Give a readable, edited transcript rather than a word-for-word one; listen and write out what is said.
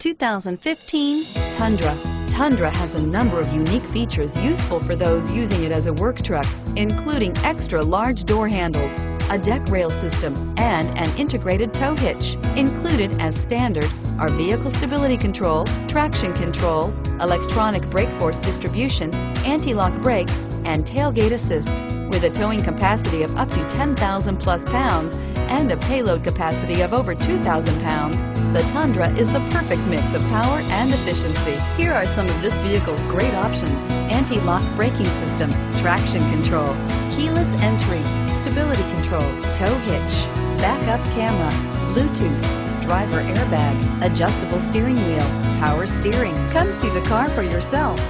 2015 Tundra. Tundra has a number of unique features useful for those using it as a work truck, including extra large door handles, a deck rail system, and an integrated tow hitch. Included as standard are vehicle stability control, traction control, electronic brake force distribution, anti-lock brakes, and tailgate assist. With a towing capacity of up to 10,000 plus pounds and a payload capacity of over 2,000 pounds, the Tundra is the perfect mix of power and efficiency. Here are some of this vehicle's great options: anti-lock braking system, traction control, keyless entry, stability control, tow hitch, backup camera, Bluetooth, driver airbag, adjustable steering wheel, power steering. Come see the car for yourself.